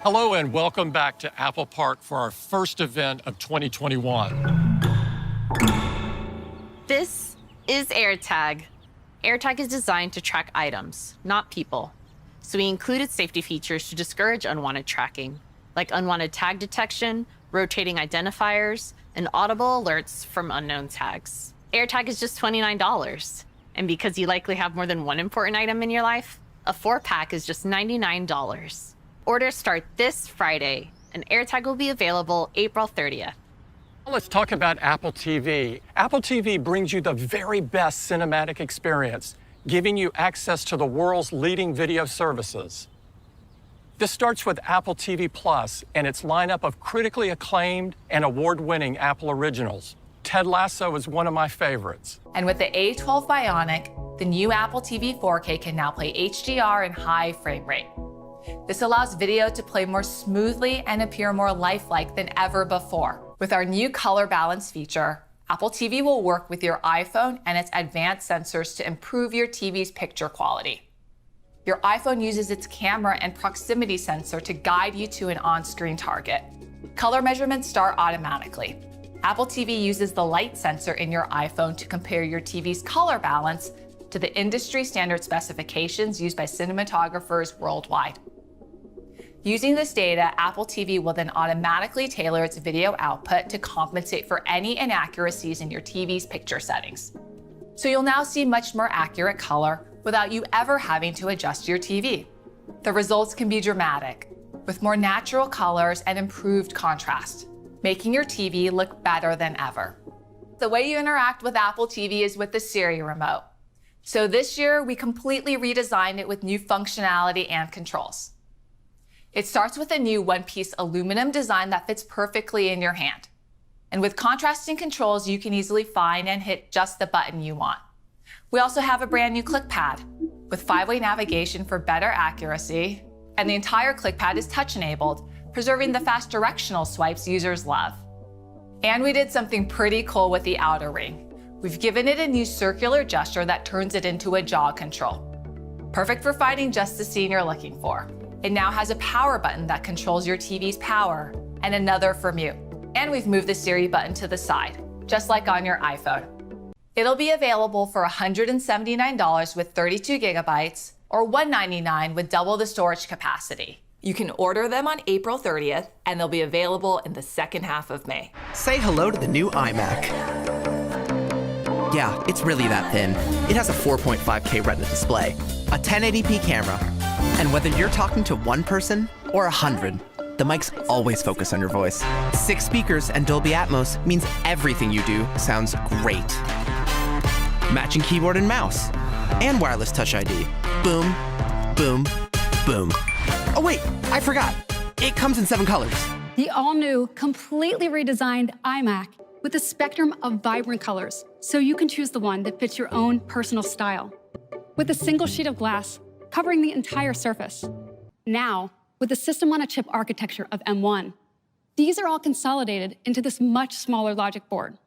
Hello and welcome back to Apple Park for our first event of 2021. This is AirTag. AirTag is designed to track items, not people. So we included safety features to discourage unwanted tracking, like unwanted tag detection, rotating identifiers, and audible alerts from unknown tags. AirTag is just $29. And because you likely have more than one important item in your life, a 4-pack is just $99. Orders start this Friday, and AirTag will be available April 30th. Let's talk about Apple TV. Apple TV brings you the very best cinematic experience, giving you access to the world's leading video services. This starts with Apple TV Plus and its lineup of critically acclaimed and award-winning Apple originals. Ted Lasso is one of my favorites. And with the A12 Bionic, the new Apple TV 4K can now play HDR in high frame rate. This allows video to play more smoothly and appear more lifelike than ever before. With our new color balance feature, Apple TV will work with your iPhone and its advanced sensors to improve your TV's picture quality. Your iPhone uses its camera and proximity sensor to guide you to an on-screen target. Color measurements start automatically. Apple TV uses the light sensor in your iPhone to compare your TV's color balance to the industry standard specifications used by cinematographers worldwide. Using this data, Apple TV will then automatically tailor its video output to compensate for any inaccuracies in your TV's picture settings. So you'll now see much more accurate color without you ever having to adjust your TV. The results can be dramatic, with more natural colors and improved contrast, making your TV look better than ever. The way you interact with Apple TV is with the Siri remote. So this year, we completely redesigned it with new functionality and controls. It starts with a new one-piece aluminum design that fits perfectly in your hand. And with contrasting controls, you can easily find and hit just the button you want. We also have a brand new ClickPad with 5-way navigation for better accuracy, and the entire ClickPad is touch-enabled, preserving the fast directional swipes users love. And we did something pretty cool with the outer ring. We've given it a new circular gesture that turns it into a jaw control. Perfect for finding just the scene you're looking for. It now has a power button that controls your TV's power and another for mute. And we've moved the Siri button to the side, just like on your iPhone. It'll be available for $179 with 32 gigabytes or $199 with double the storage capacity. You can order them on April 30th, and they'll be available in the second half of May. Say hello to the new iMac. Yeah, it's really that thin. It has a 4.5K Retina display, a 1080p camera, and whether you're talking to one person or 100, the mics always focus on your voice. 6 speakers and Dolby Atmos means everything you do sounds great. Matching keyboard and mouse, and wireless Touch ID. Boom, boom, boom. Oh wait, I forgot. It comes in 7 colors. The all-new, completely redesigned iMac with a spectrum of vibrant colors, so you can choose the one that fits your own personal style. With a single sheet of glass covering the entire surface. Now, with the system-on-a-chip architecture of M1, these are all consolidated into this much smaller logic board.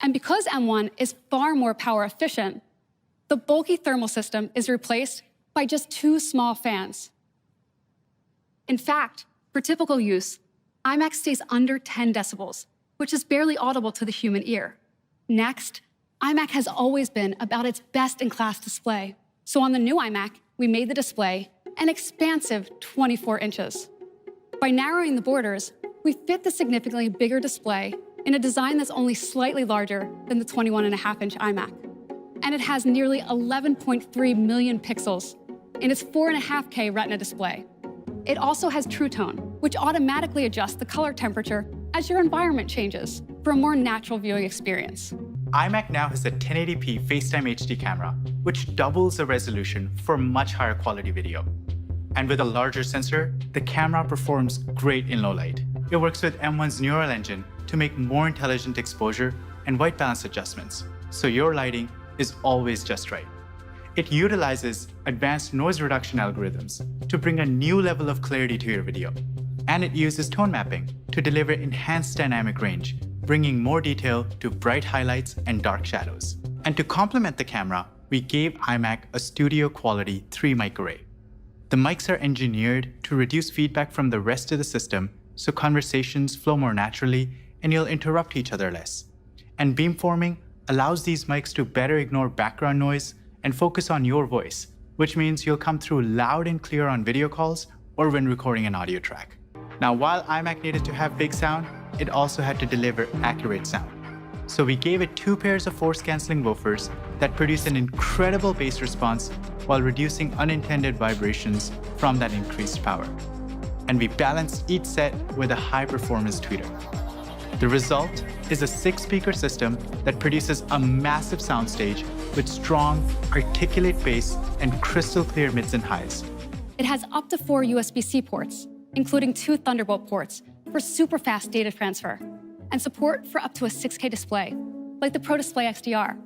And because M1 is far more power efficient, the bulky thermal system is replaced by just 2 small fans. In fact, for typical use, iMac stays under 10 decibels, which is barely audible to the human ear. Next, iMac has always been about its best-in-class display. So on the new iMac, we made the display an expansive 24 inches. By narrowing the borders, we fit the significantly bigger display in a design that's only slightly larger than the 21.5-inch iMac. And it has nearly 11.3 million pixels in its 4.5K Retina display. It also has True Tone, which automatically adjusts the color temperature as your environment changes for a more natural viewing experience. iMac now has a 1080p FaceTime HD camera, which doubles the resolution for much higher quality video. And with a larger sensor, the camera performs great in low light. It works with M1's neural engine to make more intelligent exposure and white balance adjustments, so your lighting is always just right. It utilizes advanced noise reduction algorithms to bring a new level of clarity to your video. And it uses tone mapping to deliver enhanced dynamic range, bringing more detail to bright highlights and dark shadows. And to complement the camera, we gave iMac a studio quality 3 mic array. The The mics are engineered to reduce feedback from the rest of the system so conversations flow more naturally and you'll interrupt each other less. And beamforming allows these mics to better ignore background noise and focus on your voice, which means you'll come through loud and clear on video calls or when recording an audio track. Now, while iMac needed to have big sound, it also had to deliver accurate sound. So we gave it 2 pairs of force-canceling woofers that produce an incredible bass response while reducing unintended vibrations from that increased power. And we balanced each set with a high-performance tweeter. The result is a 6-speaker system that produces a massive soundstage with strong, articulate bass and crystal clear mids and highs. It has up to 4 USB-C ports, including 2 Thunderbolt ports for super fast data transfer, and support for up to a 6K display, like the Pro Display XDR.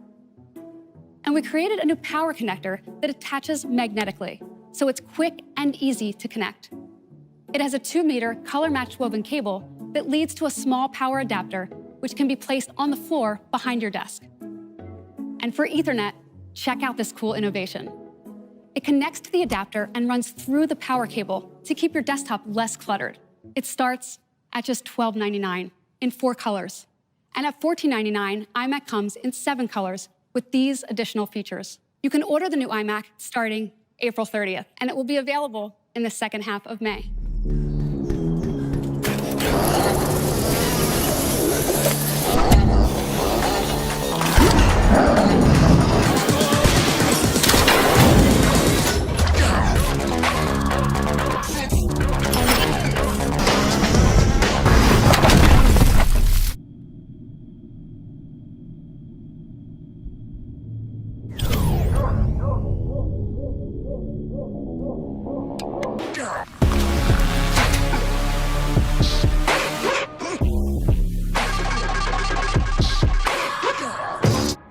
And we created a new power connector that attaches magnetically, so it's quick and easy to connect. It has a 2-meter color-matched woven cable that leads to a small power adapter, which can be placed on the floor behind your desk. And for Ethernet, check out this cool innovation. It connects to the adapter and runs through the power cable to keep your desktop less cluttered. It starts at just $12.99 in 4 colors. And at $14.99, iMac comes in 7 colors with these additional features. You can order the new iMac starting April 30th, and it will be available in the second half of May.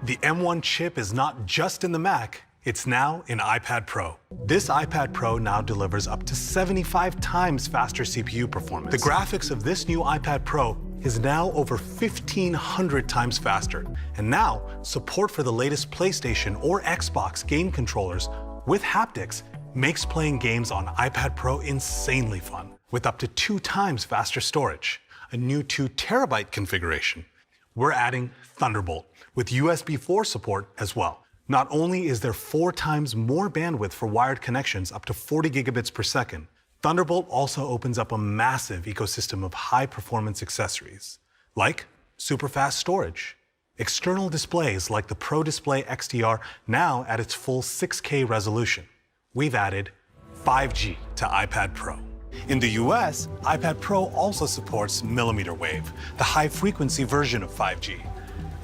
The M1 chip is not just in the Mac, it's now in iPad Pro. This iPad Pro now delivers up to 75 times faster CPU performance. The graphics of this new iPad Pro is now over 1,500 times faster. And now, support for the latest PlayStation or Xbox game controllers with haptics makes playing games on iPad Pro insanely fun, with up to 2 times faster storage, a new 2 terabyte configuration. We're adding Thunderbolt with USB 4 support as well. Not only is there 4 times more bandwidth for wired connections up to 40 gigabits per second, Thunderbolt also opens up a massive ecosystem of high-performance accessories, like super fast storage, external displays like the Pro Display XDR now at its full 6K resolution. We've added 5G to iPad Pro. In the US, iPad Pro also supports millimeter wave, the high-frequency version of 5G.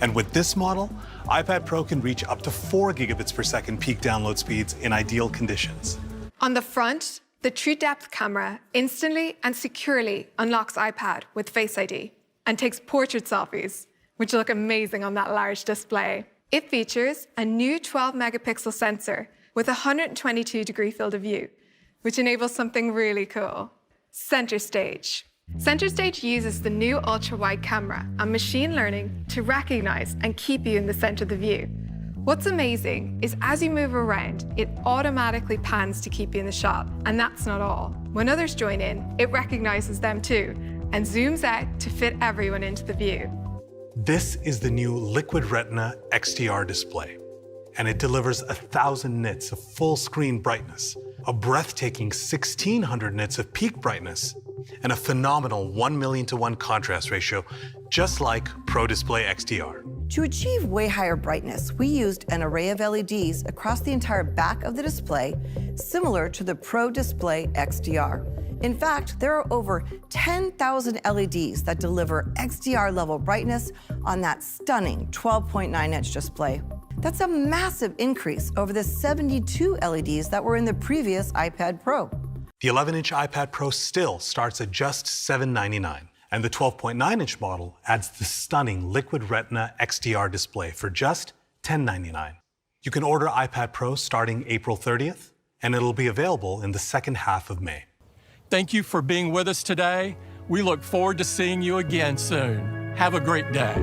And with this model, iPad Pro can reach up to 4 gigabits per second peak download speeds in ideal conditions. On the front, the True Depth camera instantly and securely unlocks iPad with Face ID and takes portrait selfies, which look amazing on that large display. It features a new 12-megapixel sensor with a 122-degree field of view, which enables something really cool. Center Stage. Center Stage uses the new ultra-wide camera and machine learning to recognize and keep you in the center of the view. What's amazing is as you move around, it automatically pans to keep you in the shot. And that's not all. When others join in, it recognizes them too and zooms out to fit everyone into the view. This is the new Liquid Retina XDR display, and it delivers 1,000 nits of full-screen brightness, a breathtaking 1,600 nits of peak brightness, and a phenomenal 1,000,000:1 contrast ratio, just like Pro Display XDR. To achieve way higher brightness, we used an array of LEDs across the entire back of the display, similar to the Pro Display XDR. In fact, there are over 10,000 LEDs that deliver XDR-level brightness on that stunning 12.9-inch display. That's a massive increase over the 72 LEDs that were in the previous iPad Pro. The 11-inch iPad Pro still starts at just $799, and the 12.9-inch model adds the stunning Liquid Retina XDR display for just $1099. You can order iPad Pro starting April 30th, and it'll be available in the second half of May. Thank you for being with us today. We look forward to seeing you again soon. Have a great day.